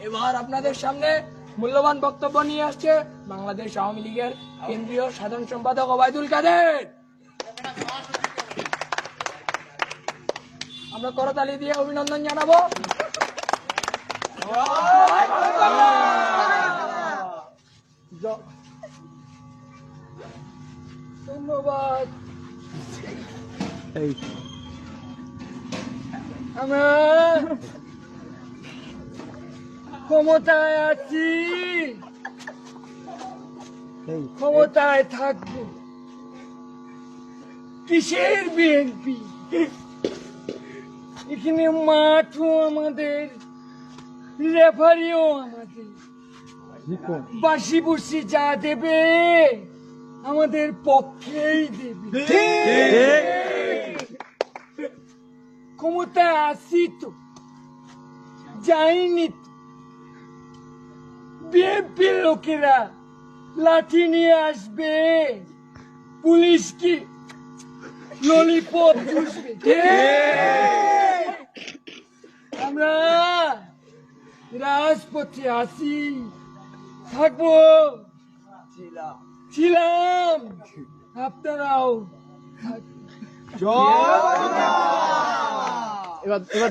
এবার আপনাদের সামনে মূল্যবান বক্তব্য নিয়ে আসছে বাংলাদেশ আওয়ামী লীগের কেন্দ্রীয় সাধারণ সম্পাদক ওবায়দুল কাদের। আমরা করতালি দিয়ে অভিনন্দন জানাবো। ধন্যবাদ। আমরা ক্ষমতায় আছি, ক্ষমতায় থাকবো। কিসের বিএনপি? এখানে মাঠও আমাদের, রেফারিও আমাদের, বাসি বুসি যা দেবে আমাদের পক্ষেই দেবে। ক্ষমতায় আসি তো, যাইনি তো। বিএনপির লোকেরা লাঠি নিয়ে আসবে, পুলিশ কি ললিপপ চুষবে। আমরা রাজপথে আসি, থাকবো, ছিলাম, আপনারাও। এবার